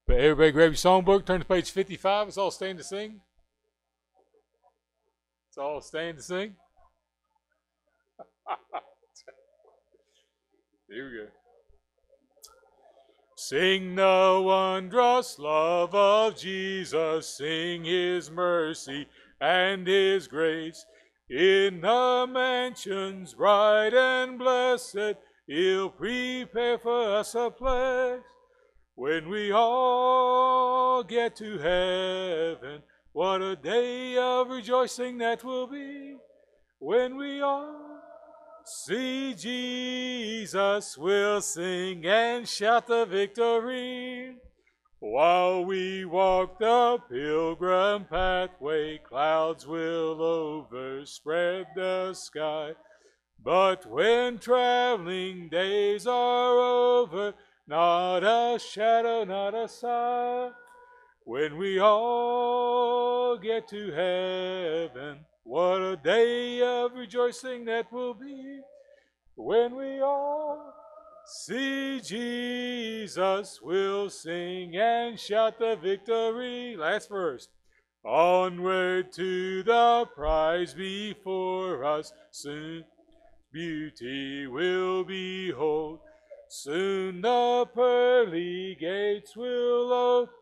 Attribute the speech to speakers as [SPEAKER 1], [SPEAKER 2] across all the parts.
[SPEAKER 1] But everybody grab your songbook, turn to page 55. It's all stand to sing. It's all stand to sing. Here we go. Sing the wondrous love of Jesus, sing his mercy and his grace. In the mansions bright and blessed, he'll prepare for us a place. When we all get to heaven, what a day of rejoicing that will be. When we all see Jesus, we'll sing and shout the victory. While we walk the pilgrim pathway, clouds will overspread the sky. But when traveling days are over, not a shadow, not a sigh. When we all get to heaven, what a day of rejoicing that will be. When we all see Jesus, we'll sing and shout the victory. Last verse. Onward to the prize before us, soon beauty will behold. Soon the pearly gates will open.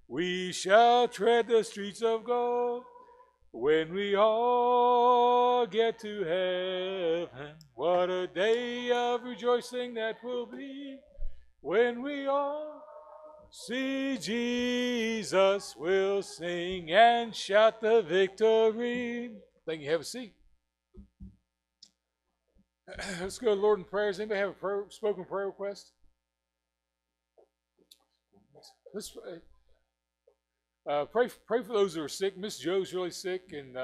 [SPEAKER 1] We shall tread the streets of gold. When we all get to heaven, what a day of rejoicing that will be. When we all see Jesus, we'll sing and shout the victory. Thank you. Have a seat. Let's go to the Lord in prayer. Does anybody have a spoken prayer request? Let's pray for those that are sick. Miss Joe's really sick, and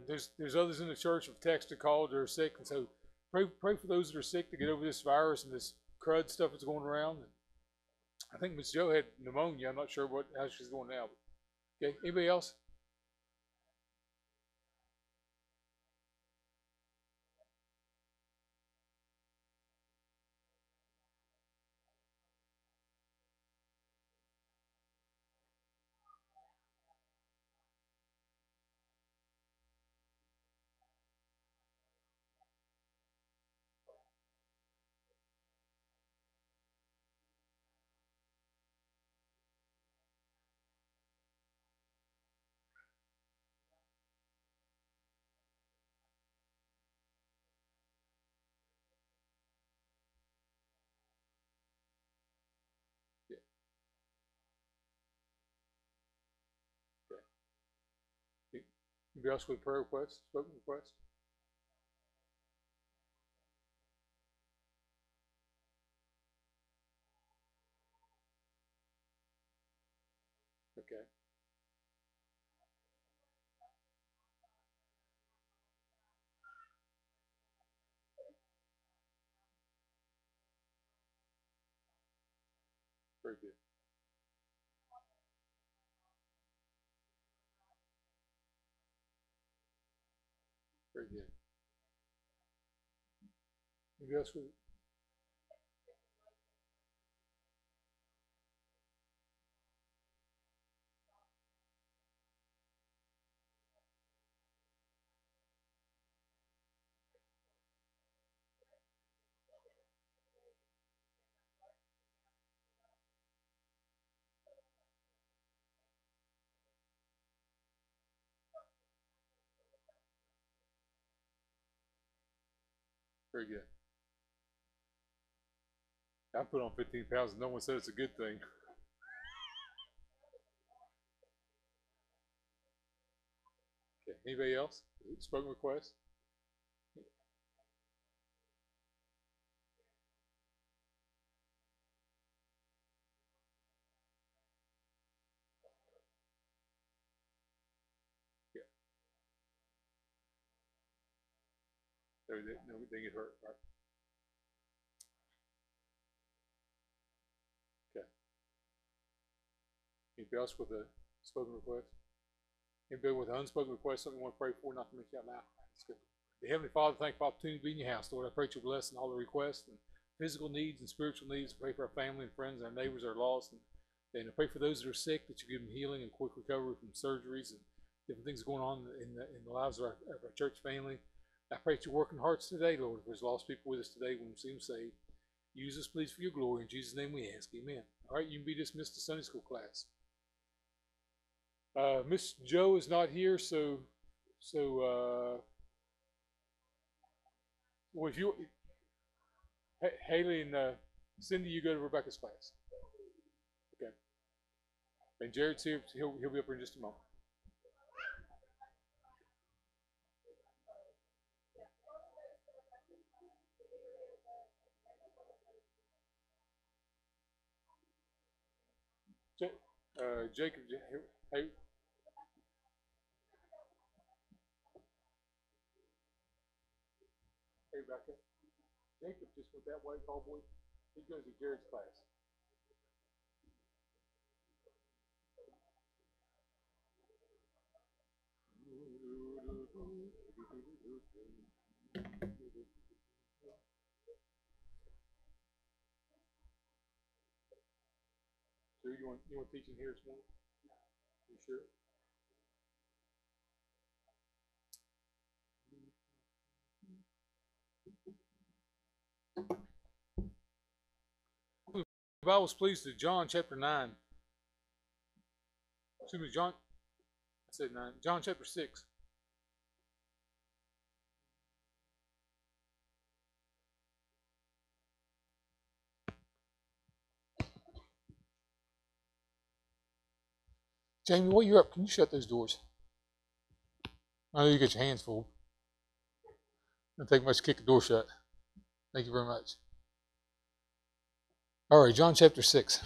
[SPEAKER 1] there's others in the church who've texted or called that are sick, and so pray for those that are sick to get over this virus and this crud stuff that's going around. I think Miss Joe had pneumonia. I'm not sure how she's going now. Okay, anybody else? Yeah. Okay. Anybody else with a prayer request? Spoken request? Okay. Very good. Very good. Anybody else with? Very good. I put on 15 pounds and no one said it's a good thing. Okay. Anybody else? Spoken request? Yeah. They get hurt, right? Okay. Anybody else with a spoken request? Anybody with an unspoken request, something you want to pray for, not to make you out loud? That's good. The Heavenly Father, thank you for the opportunity to be in your house. Lord, I pray your blessing all the requests and physical needs and spiritual needs. Pray for our family and friends and our neighbors that are lost. And And I pray for those that are sick that you give them healing and quick recovery from surgeries and different things going on in the lives of our church family. I pray that you work in hearts today, Lord. If there's lost people with us today, we see them saved. Use us, please, for your glory. In Jesus' name we ask. Amen. All right, you can be dismissed to Sunday school class. Miss Joe is not here, so well, if you, Haley and Cindy, you go to Rebecca's class. Okay. And Jared's here. He'll be up here in just a moment. Jacob, hey. Hey, Rebecca. Jacob just went that way, tall boy. He goes to Jared's class. So you want teaching here this morning? You sure? The Bible's pleased to John chapter 9. Excuse me, John. I said 9. John chapter 6. Jamie, while you're up, can you shut those doors? I know you get your hands full. It doesn't take much to kick the door shut. Thank you very much. All right, John chapter 6.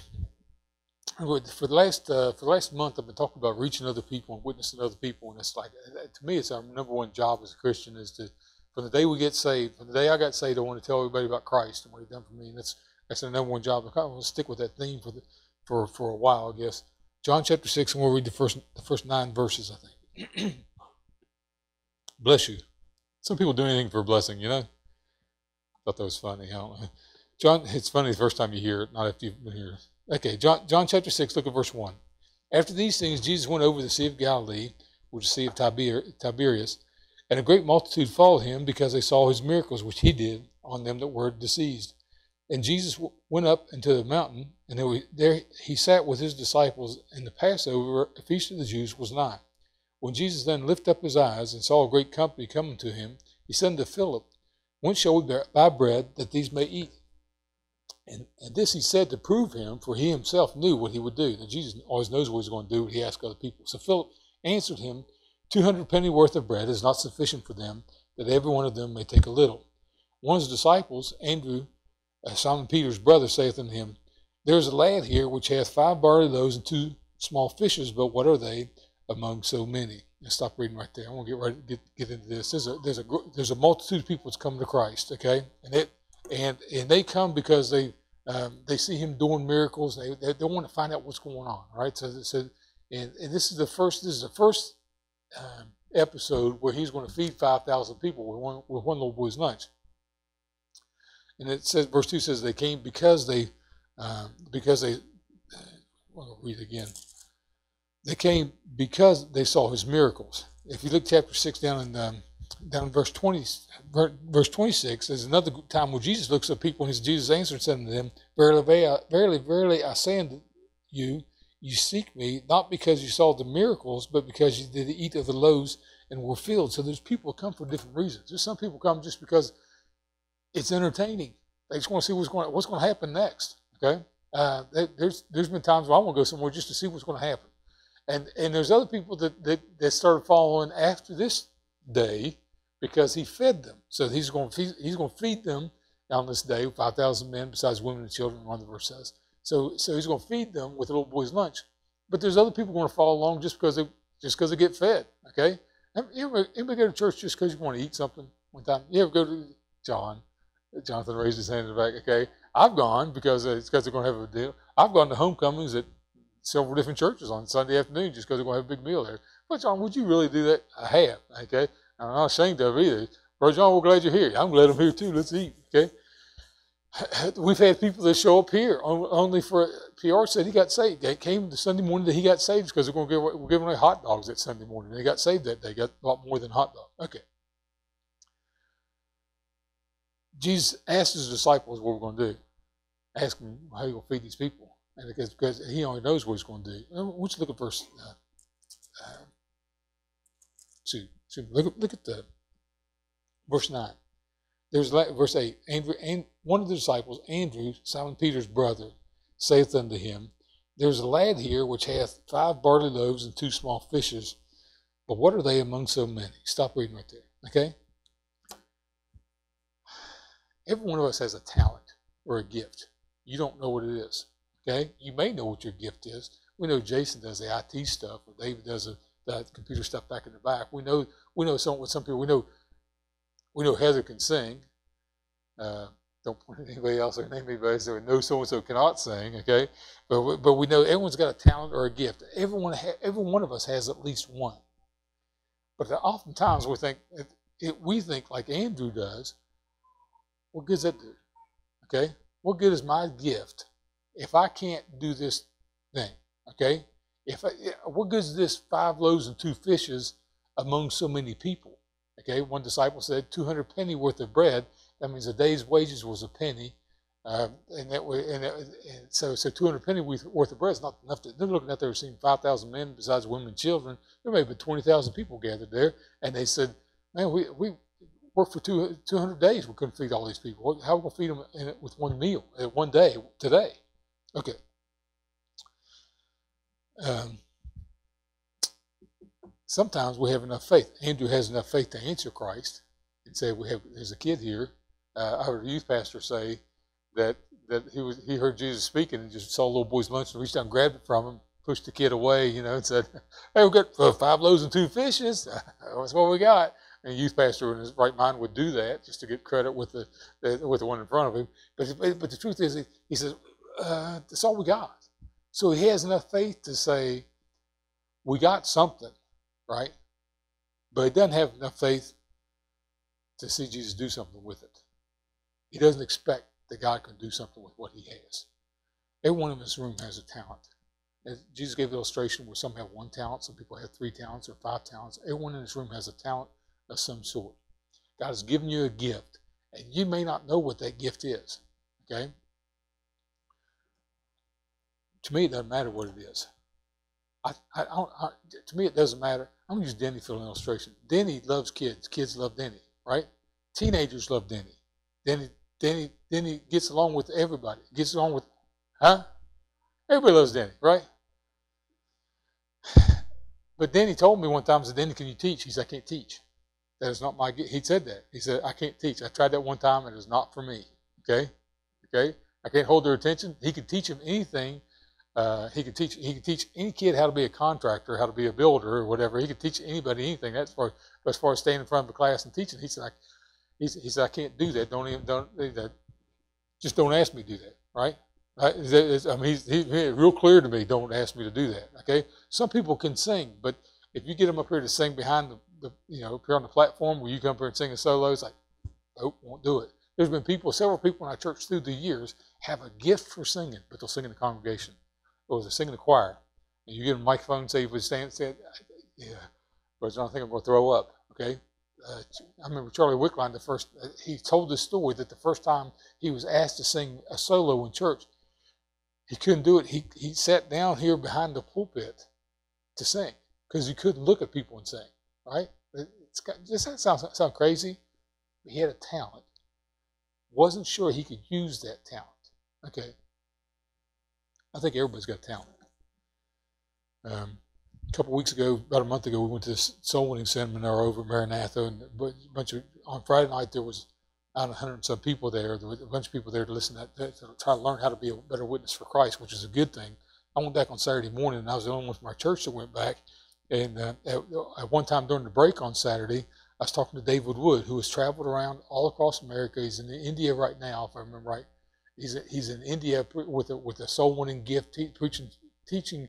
[SPEAKER 1] For the last month, I've been talking about reaching other people and witnessing other people, and it's like, to me, it's our number one job as a Christian is to, from the day we get saved, from the day I got saved, I want to tell everybody about Christ and what He's done for me, and that's the number one job. I want to stick with that theme for a while, I guess. John chapter 6, and we'll read the first 9 verses, I think. Bless you. Some people do anything for a blessing, you know? Thought that was funny. I don't know. John, it's funny the first time you hear it, not after you've been here. Okay, John chapter 6, look at verse 1. After these things, Jesus went over the Sea of Galilee, which is the Sea of Tiberias, and a great multitude followed him because they saw his miracles, which he did on them that were diseased. And Jesus went up into the mountain, and there he sat with his disciples, and the Passover, a feast of the Jews, was nigh. When Jesus then lifted up his eyes and saw a great company coming to him, he said unto Philip, Whence shall we buy bread that these may eat? And this he said to prove him, for he himself knew what he would do. Now Jesus always knows what he's going to do when he asks other people. So Philip answered him, 200 penny worth of bread is not sufficient for them, that every one of them may take a little. One of his disciples, Andrew, Simon Peter's brother, saith unto him, There is a lad here which hath 5 barley loaves and 2 small fishes, but what are they among so many? And stop reading right there. I want to get into this. There's a multitude of people that's coming to Christ, okay? And they come because they see him doing miracles. They want to find out what's going on, right? So and this is the first episode where he's going to feed 5,000 people with one little boy's lunch. And it says, verse 2 says, they came because they I'll read it again. They came because they saw his miracles. If you look chapter 6 down in verse 26, there's another time where Jesus looks at people, and Jesus answered and said unto them, Verily, verily, I say unto you, you seek me, not because you saw the miracles, but because you did eat of the loaves and were filled. So there's people who come for different reasons. There's some people come just because it's entertaining. They just want to see what's going to happen next. Okay, there's been times where I want to go somewhere just to see what's going to happen, and there's other people that started following after this day because he fed them. So he's going to feed them on this day, 5,000 men besides women and children. One of the verse says. So he's going to feed them with a little boy's lunch. But there's other people going to follow along just because they get fed. Okay, anybody go to church just because you want to eat something one time? You ever go to John? Jonathan raised his hand in the back. Okay, I've gone because they're going to have a deal. I've gone to homecomings at several different churches on Sunday afternoon just because they're going to have a big meal there. But John, would you really do that? I have. Okay, I'm not ashamed of it either. Brother John, we're glad you're here. I'm glad I'm here too. Let's eat. Okay. We've had people that show up here only for PR said he got saved. They came the Sunday morning that he got saved because we're giving away hot dogs that Sunday morning. They got saved that day. Got a lot more than hot dogs. Okay. Jesus asked his disciples what we're going to do. Ask him how you're going to feed these people. And because he only knows what he's going to do. I want you to look at verse 2. Look at the verse 9. There's verse 8. Andrew, and one of the disciples, Andrew, Simon Peter's brother, saith unto him, There's a lad here which hath 5 barley loaves and 2 small fishes, but what are they among so many? Stop reading right there, okay? Every one of us has a talent or a gift. You don't know what it is, okay? You may know what your gift is. We know Jason does the IT stuff, or David does the computer stuff back in the back. We know some people. We know Heather can sing. Don't point at anybody else or name anybody so we know so-and-so cannot sing, okay? But we know everyone's got a talent or a gift. Every one of us has at least one. But oftentimes we think like Andrew does, what good does that do? Okay? What good is my gift if I can't do this thing? Okay? What good is this 5 loaves and 2 fishes among so many people? Okay? One disciple said 200 penny worth of bread. That means a day's wages was a penny. So 200 penny worth of bread is not enough. They're looking out there seeing 5,000 men besides women and children. There may have been 20,000 people gathered there. And they said, man, we worked for 200 days. We couldn't feed all these people. How are we going to feed them with one meal, one day, today? Okay. Sometimes we have enough faith. Andrew has enough faith to answer Christ and say, there's a kid here. I heard a youth pastor say that he heard Jesus speaking and just saw a little boy's lunch and reached out and grabbed it from him, pushed the kid away, and said, hey, we got 5 loaves and 2 fishes. That's what we got. And a youth pastor in his right mind would do that just to get credit with the one in front of him. But the truth is, he says, that's all we got. So he has enough faith to say, we got something, right? But he doesn't have enough faith to see Jesus do something with it. He doesn't expect that God can do something with what he has. Everyone in this room has a talent. As Jesus gave the illustration where some have 1 talent, some people have 3 talents or 5 talents. Everyone in this room has a talent of some sort. God has given you a gift, and you may not know what that gift is, okay? To me, it doesn't matter what it is. To me, it doesn't matter. I'm going to use Denny for an illustration. Denny loves kids. Kids love Denny, right? Teenagers love Denny. Denny gets along with everybody. Gets along with, Everybody loves Denny, right? But Denny told me one time, I said, Denny, can you teach? He said, I can't teach. That is not my gift. He said that. He said, I can't teach. I tried that one time, and it is not for me. Okay? I can't hold their attention. He could teach them anything. He could teach any kid how to be a contractor, how to be a builder, or whatever. He could teach anybody anything. That's as far as staying in front of the class and teaching. He said, I can't do that. Just don't ask me to do that, right? He's real clear to me. Don't ask me to do that. Okay. Some people can sing, but if you get them up here to sing behind up here on the platform where you come up here and sing a solo, it's like, nope, won't do it. There's been several people in our church through the years have a gift for singing, but they'll sing in the congregation or they'll sing in the choir. And you get a microphone and say, if we stand, yeah, but I don't think I'm going to throw up. Okay. I remember Charlie Wickline, he told this story that the first time he was asked to sing a solo in church, he couldn't do it. He sat down here behind the pulpit to sing because he couldn't look at people and sing, right? Does that sound crazy? He had a talent. Wasn't sure he could use that talent. Okay. I think everybody's got talent. A couple of weeks ago, about a month ago, we went to this soul winning seminar over at Maranatha, and on Friday night there was about 100 and some people there. There was a bunch of people there to listen to try to learn how to be a better witness for Christ, which is a good thing. I went back on Saturday morning, and I was the only one from our church that went back. And at one time during the break on Saturday, I was talking to David Wood, who has traveled around all across America. He's in India right now, if I remember right. He's in India with a soul winning gift, teaching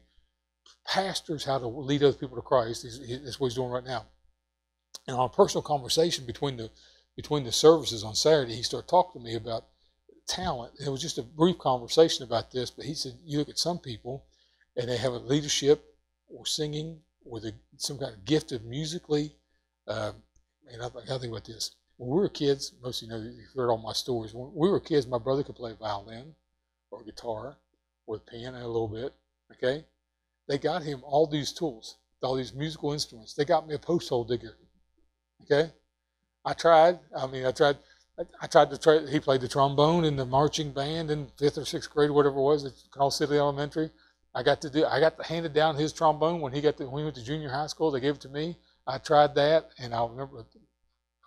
[SPEAKER 1] pastors how to lead other people to Christ. That's what he's doing right now. And on a personal conversation between the services on Saturday, he started talking to me about
[SPEAKER 2] talent. It was just a brief conversation about this, but he said, you look at some people and they have a leadership or singing or some kind of gift of musically. And I think about this. When we were kids, most of you know, you've heard all my stories. When we were kids, my brother could play violin or guitar or piano a little bit, okay? They got him all these tools, all these musical instruments. They got me a post hole digger, okay? I tried to try. He played the trombone in the marching band in 5th or 6th grade, whatever it was, at Carl City Elementary. I got handed down his trombone when he went to junior high school. They gave it to me. I tried that, and I remember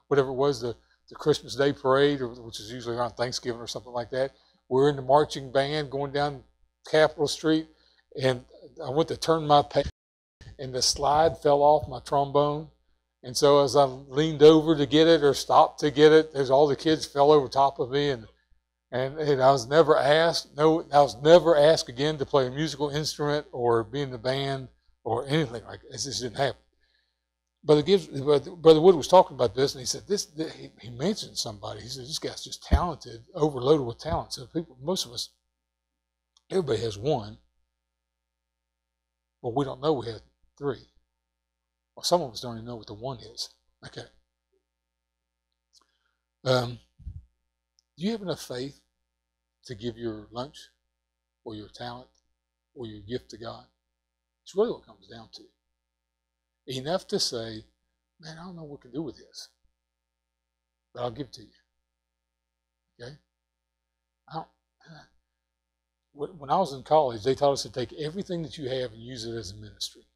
[SPEAKER 2] whatever it was, the Christmas Day parade, which is usually around Thanksgiving or something like that. We're in the marching band going down Capitol Street, and I went to turn my page, and the slide fell off my trombone. And so as I leaned over to get it or stopped to get it, all the kids fell over top of me, and I was never asked. No, I was never asked again to play a musical instrument or be in the band or anything like that. It just didn't happen. Brother Wood was talking about this, and he said he mentioned somebody. He said this guy's just talented, overloaded with talent. So most of us, everybody has one, but we don't know we have 3. Well, some of us don't even know what the 1 is. Okay. Do you have enough faith to give your lunch or your talent or your gift to God? It's really what it comes down to. Enough to say, man, I don't know what we can do with this, but I'll give it to you. Okay? When I was in college, they taught us to take everything that you have and use it as a ministry.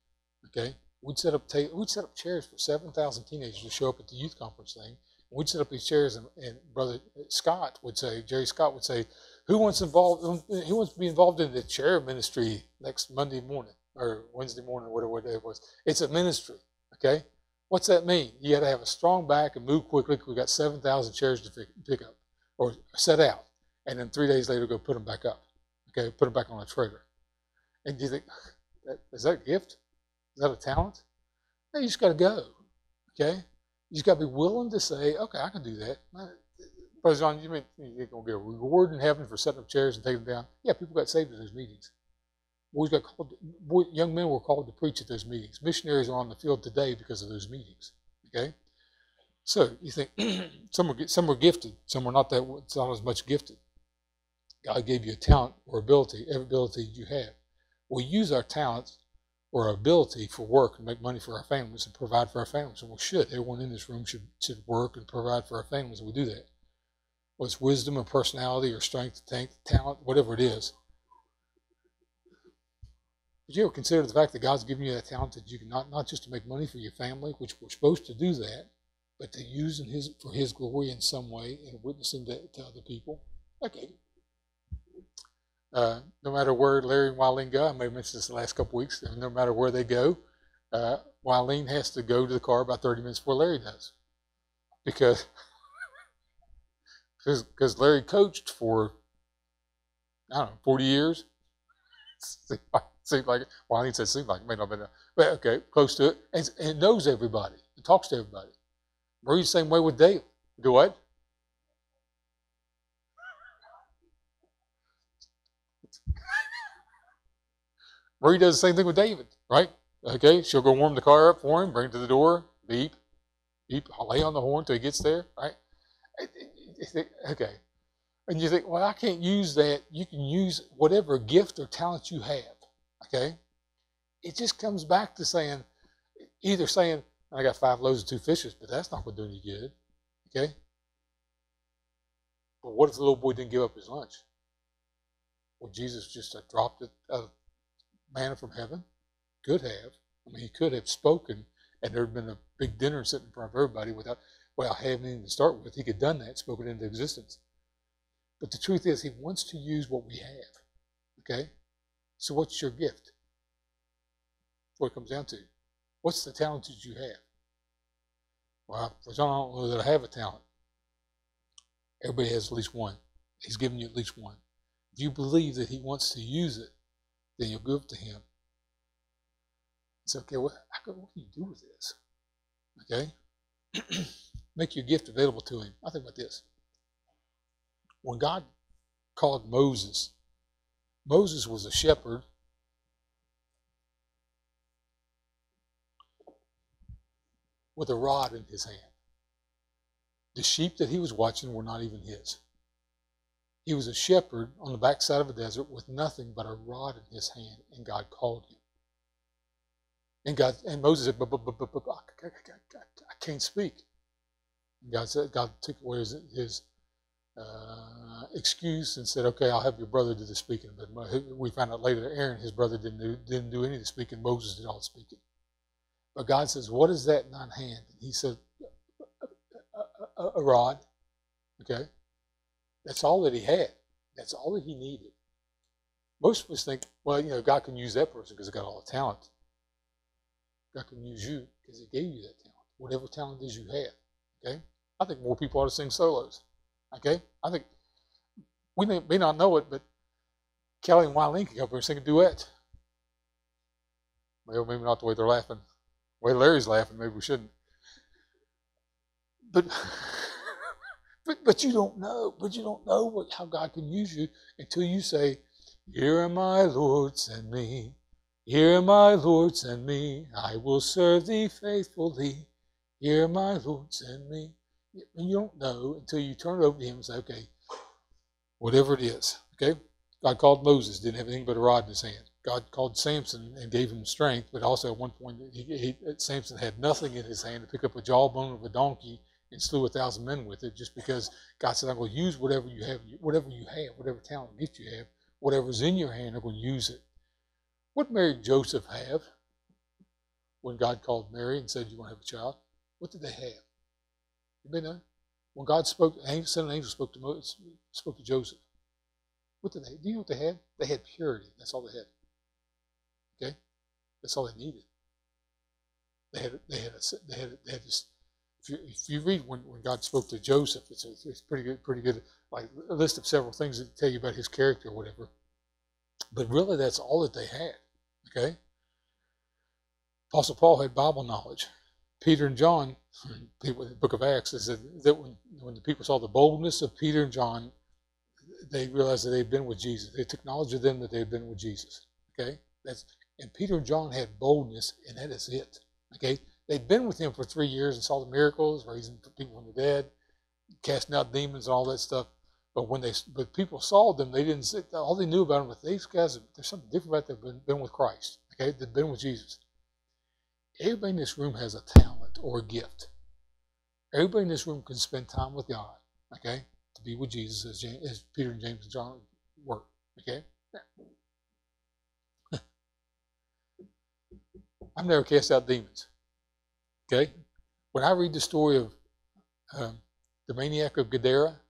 [SPEAKER 2] Okay? We'd set up chairs for 7,000 teenagers to show up at the youth conference thing. We'd set up these chairs, and Brother Scott would say, Jerry Scott would say, who wants to be involved in the chair ministry next Monday morning or Wednesday morning, or whatever day it was? It's a ministry, okay? What's that mean? You got to have a strong back and move quickly. We got 7,000 chairs to pick up or set out, and then 3 days later go put them back up, okay? Put them back on a trailer. And do you think, is that a gift? Is that a talent? No, you just got to go, okay? You just got to be willing to say, okay, I can do that. Brother John, you mean you're going to get a reward in heaven for setting up chairs and taking them down? Yeah, people got saved at those meetings. Young men were called to preach at those meetings. Missionaries are on the field today because of those meetings, okay? So you think some are gifted, some are not as much gifted. God gave you a talent or ability, every ability you have. We use our talents or our ability for work and make money for our families and provide for our families. And we should. Everyone in this room should work and provide for our families, and we do that. Whether it's wisdom or personality or strength, talent, whatever it is. Did you ever consider the fact that God's given you that talent that you can not just to make money for your family, which we're supposed to do that, but to use for His glory in some way and witnessing to other people? Okay. No matter where Larry and Wileen go, I may have mentioned this the last couple of weeks, no matter where they go, Wileen has to go to the car about 30 minutes before Larry does. Because Larry coached for, 40 years. Seemed like it. Wileen said seemed like it, may not have been, but okay, close to it, and knows everybody, and talks to everybody. Marie's the same way with David. Do what? Marie does the same thing with David, right? Okay, she'll go warm the car up for him, bring it to the door, beep, beep, I'll lay on the horn till he gets there, right? Okay. And you think, well, I can't use that. You can use whatever gift or talent you have, okay? It just comes back to either saying, I got 5 loaves and 2 fishes, but that's not going to do any good, okay? But what if the little boy didn't give up his lunch? Well, Jesus just dropped it manna from heaven? Could have. He could have spoken, and there had been a big dinner sitting in front of everybody without having anything to start with. He could have done that, spoken into existence. But the truth is, He wants to use what we have. Okay? So what's your gift? That's what it comes down to. What's the talent that you have? Well, I don't know that I have a talent. Everybody has at least one. He's given you at least one. If you believe that He wants to use it, then you'll give it to Him. It's okay, what can you do with this? Okay? Make your gift available to Him. I think about this. When God called Moses. Moses was a shepherd with a rod in his hand. The sheep that he was watching were not even his. He was a shepherd on the backside of a desert with nothing but a rod in his hand, and God called him. And Moses said, I can't speak. And God took away his excuse and said, okay, I'll have your brother do the speaking. But we found out later that Aaron, his brother, didn't do any of the speaking. Moses did all the speaking. But God says, what is that in thine hand? And he said, a rod. Okay? That's all that he had. That's all that he needed. Most of us think, well, God can use that person because he got all the talent. God can use you because he gave you that talent. Whatever talent it is you have. Okay? I think more people ought to sing solos. Okay? I think we may not know it, but Kelly and Wileen can come up here and sing a duet. Well, maybe not the way they're laughing. The way Larry's laughing, maybe we shouldn't. But you don't know. But you don't know how God can use you until you say, "Here am I, Lord, send me. Here am I, Lord, send me. I will serve thee faithfully. Here am I, Lord, send me." And you don't know until you turn it over to him and say, okay, whatever it is. Okay? God called Moses, didn't have anything but a rod in his hand. God called Samson and gave him strength, but also at one point Samson had nothing in his hand to pick up a jawbone of a donkey and slew 1,000 men with it, just because God said, I'm going to use whatever you have, whatever talent and gift you have, whatever's in your hand, I'm going to use it. What Mary and Joseph have when God called Mary and said, you want to have a child? What did they have? You know, when God spoke, sent an angel spoke to Joseph. What did they? Do you know what they had? They had purity. That's all they had. Okay, that's all they needed. They had this. If you read when God spoke to Joseph, it's pretty good, like a list of several things that tell you about his character or whatever. But really, that's all that they had. Okay. Apostle Paul had Bible knowledge. Peter and John, in the book of Acts, said that when the people saw the boldness of Peter and John, they realized that they'd been with Jesus. They took knowledge of them that they had been with Jesus. Okay, and Peter and John had boldness, and that is it. Okay, they'd been with him for 3 years and saw the miracles, raising people from the dead, casting out demons, and all that stuff. But but people saw them, they didn't. All they knew about them was these guys. There's something different about them. They've been with Christ. Okay, they've been with Jesus. Everybody in this room has a talent or a gift. Everybody in this room can spend time with God, okay, to be with Jesus as Peter and James and John were, okay? I've never cast out demons, okay? When I read the story of the maniac of Gadara,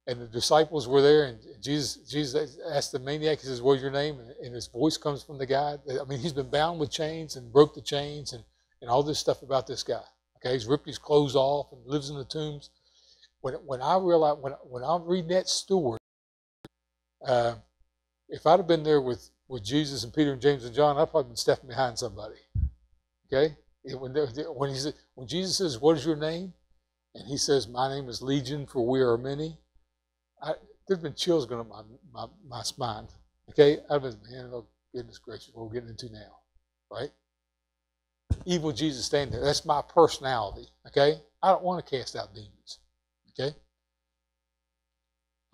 [SPEAKER 2] and the disciples were there, and Jesus asked the maniac, he says, what's your name? And his voice comes from the guy. I mean, he's been bound with chains and broke the chains and all this stuff about this guy. Okay, he's ripped his clothes off and lives in the tombs. When I realize, when I'm reading that story, if I'd have been there with Jesus and Peter and James and John, I'd probably been stepping behind somebody. Okay? When Jesus says, what is your name? And he says, my name is Legion, for we are many. There's been chills going up my spine. Okay? I've been, man, oh goodness gracious, what we're getting into now. Right? Even with Jesus standing there, that's my personality. Okay? I don't want to cast out demons. Okay?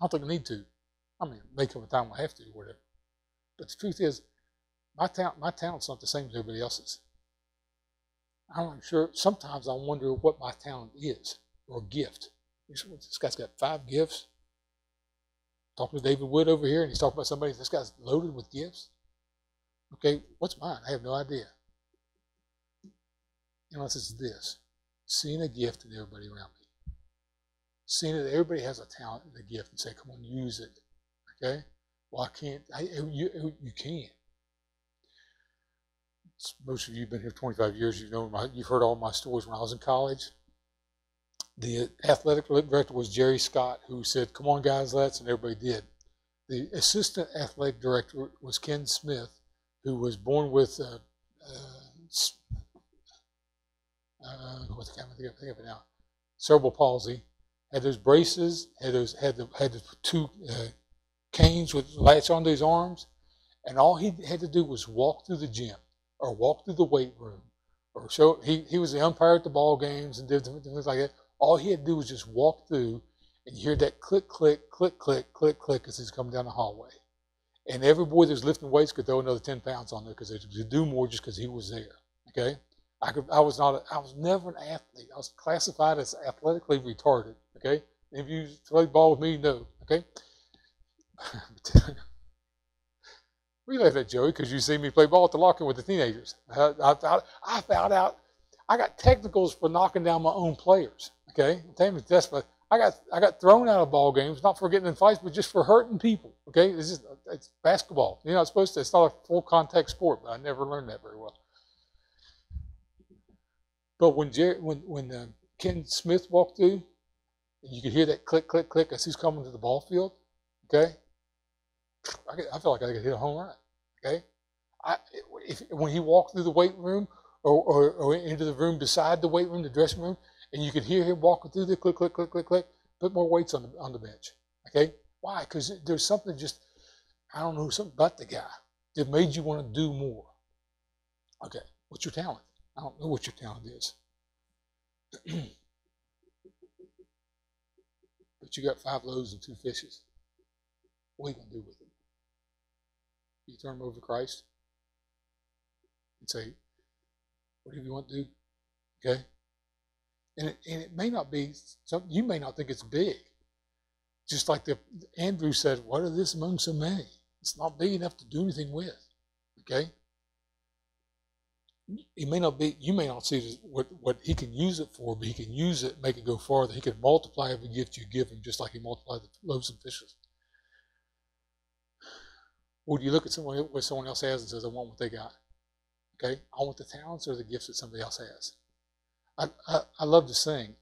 [SPEAKER 2] I don't think I need to. I mean, may come a time I have to or whatever. But the truth is, my talent's not the same as everybody else's. I'm not sure. Sometimes I wonder what my talent is or gift. This guy's got 5 gifts. Talking to David Wood over here, and he's talking about somebody. This guy's loaded with gifts. Okay, what's mine? I have no idea. Unless it's this: seeing a gift in everybody around me, seeing that everybody has a talent and a gift, and say, "Come on, use it." Okay. Well, I can't. You can. Most of you have been here 25 years. You've heard all my stories when I was in college. The athletic director was Jerry Scott, who said, "Come on, guys, let's," and everybody did. The assistant athletic director was Ken Smith, who was born with what can't I think of it now? Cerebral palsy. Had those braces. Had the 2 canes with latch onto his arms, and all he had to do was walk through the gym or walk through the weight room or show he was the umpire at the ball games and did things like that. All he had to do was just walk through, and you hear that click, click, click, click, click, click as he's coming down the hallway. And every boy that was lifting weights could throw another 10 pounds on there because they could do more just because he was there. Okay, I was never an athlete. I was classified as athletically retarded. Okay, if you play ball with me, no. Okay. We laugh at Joey because you see me play ball at the locker with the teenagers. I found out I got technicals for knocking down my own players. Okay, I got thrown out of ball games, not for getting in fights, but just for hurting people. Okay, it's basketball. You're not supposed to. It's not a full contact sport, but I never learned that very well. But when Ken Smith walked through, and you could hear that click, click, click as he's coming to the ball field. Okay, I felt like I could hit a home run. Okay, when he walked through the weight room or into the room beside the weight room, the dressing room, and you could hear him walking through the click, click, click, click, click, put more weights on the bench. Okay, why? Because there's something just, I don't know, something about the guy that made you want to do more. Okay, what's your talent? I don't know what your talent is. But you got 5 loaves and 2 fishes. What are you going to do with them? You turn them over to Christ and say, whatever you want to do, okay? And it may not be something, you may not think it's big. Just like Andrew said, what are this among so many? It's not big enough to do anything with, okay? You may not see what he can use it for, but he can use it, make it go farther. He can multiply every gift you give him, just like he multiplied the loaves and fishes. Or do you look at what someone else has and says, I want what they got? Okay, I want the talents or the gifts that somebody else has. I love to sing,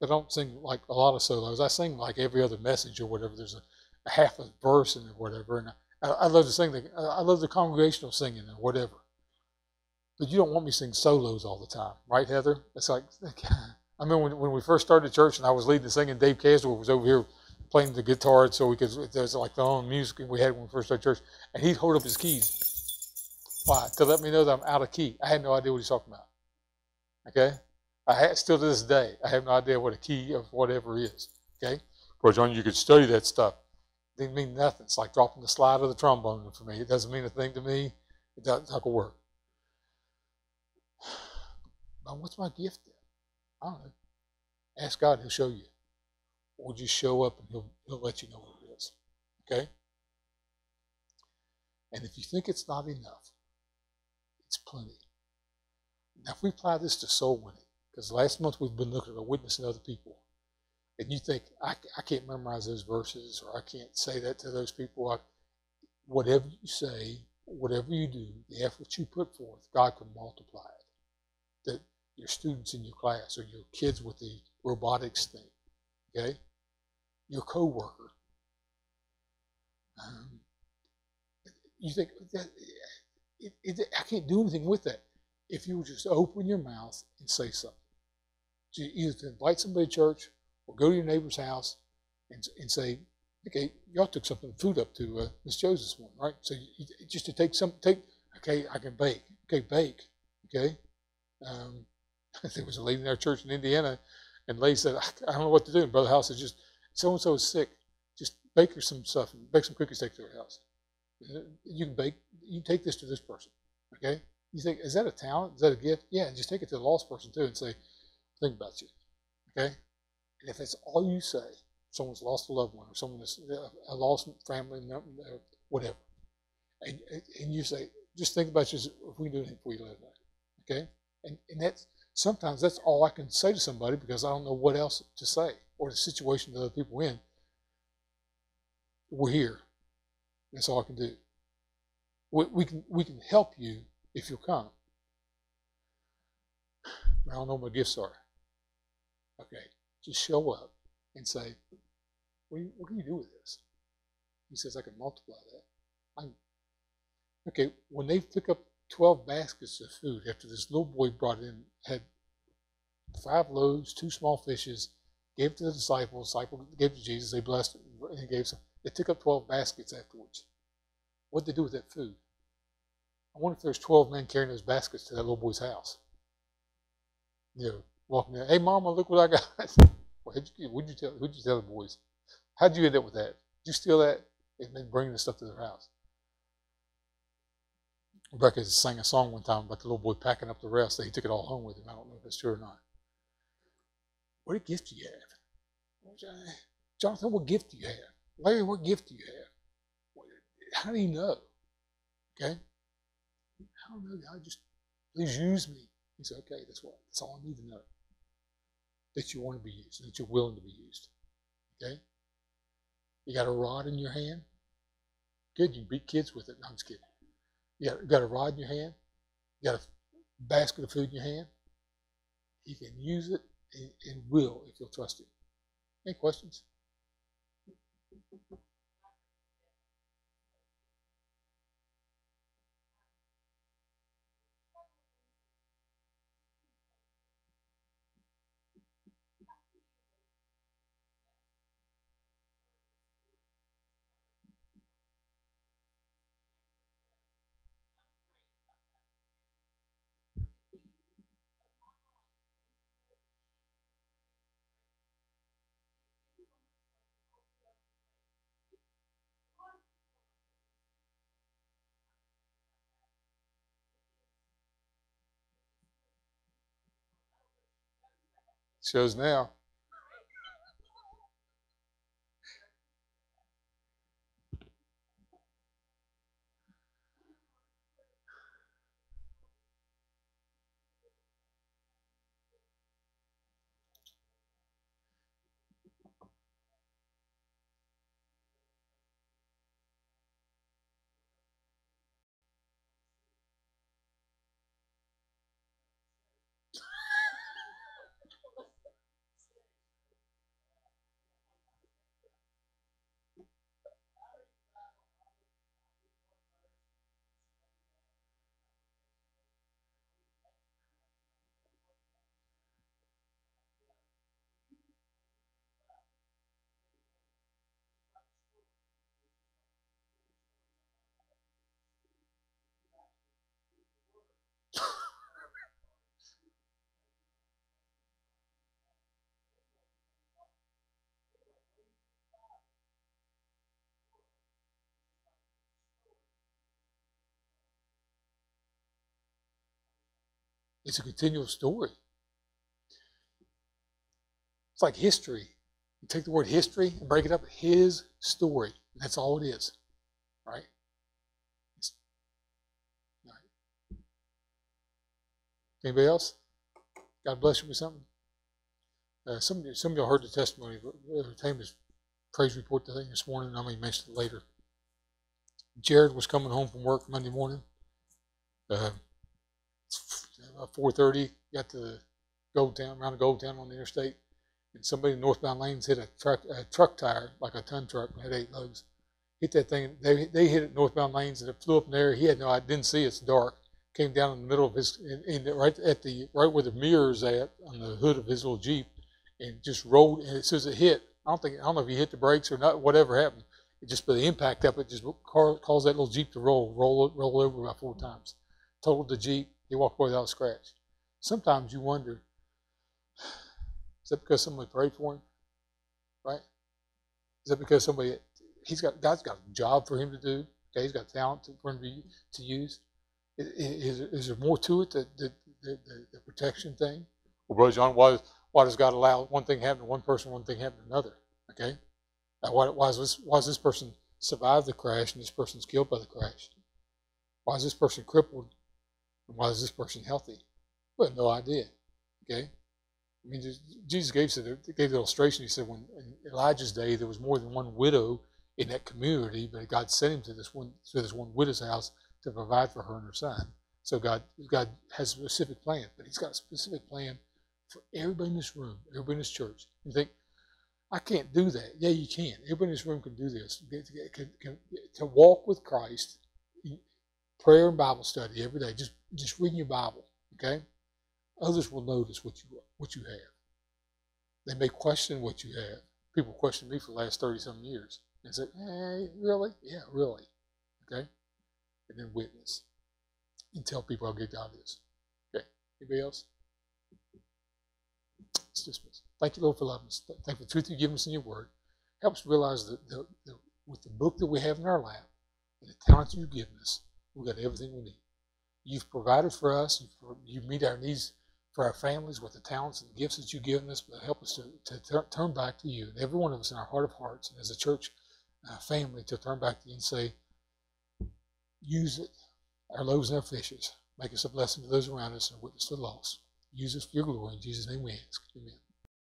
[SPEAKER 2] but I don't sing like a lot of solos. I sing like every other message or whatever. There's a half a verse in it or whatever. And I love to sing. I love the congregational singing or whatever. But you don't want me to sing solos all the time, right, Heather? It's like, I remember when we first started church and I was leading the singing, Dave Caswell was over here playing the guitar so there's like the own music we had when we first started church, and he'd hold up his keys. Why? To let me know that I'm out of key. I had no idea what he's talking about. Okay? Still to this day, I have no idea what a key of whatever is. Okay? Well, John, you could study that stuff. It didn't mean nothing. It's like dropping the slide of the trombone for me. It doesn't mean a thing to me. It doesn't like a word. But what's my gift then? I don't know. Ask God, he'll show you. Or just show up and he'll let you know what it is. Okay? And if you think it's not enough, it's plenty. Now, if we apply this to soul winning, because last month we've been looking at witnessing other people, and you think, I can't memorize those verses, or I can't say that to those people. Whatever you say, whatever you do, the effort you put forth, God can multiply it. That your students in your class, or your kids with the robotics thing, okay? Your coworker. You think, I can't do anything with that. If you would just open your mouth and say something. So either to invite somebody to church or go to your neighbor's house and say, okay, y'all took something food up to Miss Joe's this morning, right? So just to okay, I can bake. Okay, bake. Okay. There was a lady in our church in Indiana, and the lady said, I don't know what to do. And Brother House said, just so-and-so is sick. Just bake her some stuff and bake some cookies, take to her house. You can bake, you take this to this person. Okay? You think, is that a talent? Is that a gift? Yeah, and just take it to the lost person too and say, think about you. Okay? And if it's all you say, someone's lost a loved one or someone's a lost family member, whatever, and you say, just think about you, if we can do anything for you, let it know. Okay? And sometimes that's all I can say to somebody because I don't know what else to say or the situation that other people are in. We're here. That's all I can do. We can help you if you'll come. But I don't know what my gifts are. Okay, just show up and say, what can you do with this? He says, I can multiply that. Okay, when they pick up 12 baskets of food after this little boy brought in, had 5 loaves, 2 small fishes, gave it to the disciples gave it to Jesus, they blessed it, and he gave some. They took up 12 baskets afterwards. What did they do with that food? I wonder if there's 12 men carrying those baskets to that little boy's house. Walking in. Hey, Mama, look what I got. What'd you tell the boys? How'd you end up with that? Did you steal that and then bring the stuff to their house? Rebecca sang a song one time about the little boy packing up the rest. That he took it all home with him. I don't know if that's true or not. What gift do you have? Jonathan, what gift do you have? Larry, what gift do you have? How do you know? Okay? I don't know, God, just please use me. He said, okay, that's all I need to know. That you want to be used, that you're willing to be used. Okay? You got a rod in your hand? Good, you can beat kids with it. No, I'm just kidding. You got a rod in your hand? You got a basket of food in your hand? He can use it and will if you'll trust him. Any questions? Shows now. It's a continual story. It's like history. You take the word history and break it up. His story. That's all it is. Right? Anybody else? God bless you with something? Some of y'all heard the testimony. Tammy's praise report this morning. I may mention it later. Jared was coming home from work Monday morning. 4:30, got to around the Gold Town on the interstate, and somebody in northbound lanes hit a truck tire, like a ton truck, had 8 loads. Hit that thing. They hit it northbound lanes, and it flew up in the air. He had didn't see it. It's dark. Came down in the middle of his, right where the mirror's at on the hood of his little Jeep, and just rolled. And as soon as it hit, I don't know if he hit the brakes or not. Whatever happened, but the impact of it just caused that little Jeep to roll over about 4 times. Totaled the Jeep. He walked away without a scratch. Sometimes you wonder, is that because somebody prayed for him? Right? Is that because God's got a job for him to do? Okay, he's got talent for him to use. Is there more to it, the protection thing? Well, Brother John, why does God allow one thing happen to one person, one thing happen to another? Okay, why does this person survive the crash and this person's killed by the crash? Why is this person crippled and why is this person healthy? We have no idea. Okay, I mean, Jesus gave the illustration. He said when in Elijah's day there was more than one widow in that community, but God sent him to this one widow's house to provide for her and her son. So God has a specific plan, but he's got a specific plan for everybody in this room, everybody in this church. You think, I can't do that. Yeah, you can. Everybody in this room can do this. To walk with Christ, prayer and Bible study every day, just reading your Bible, okay? Others will notice what you have. They may question what you have. People question me for the last 30-some years. and say, hey, really? Yeah, really. Okay? And then witness and tell people how good God is. Okay? Anybody else? It's dismissed. Thank you, Lord, for loving us. Thank you for the truth you've given us in your word. Help us realize that with the book that we have in our lap and the talents you've given us, we've got everything we need. You've provided for us. You meet our needs for our families with the talents and the gifts that you've given us, but help us to turn back to you. And every one of us in our heart of hearts and as a church family to turn back to you and say, use it, our loaves and our fishes. Make us a blessing to those around us and a witness to the lost. Use us for your glory. In Jesus' name we ask. Amen.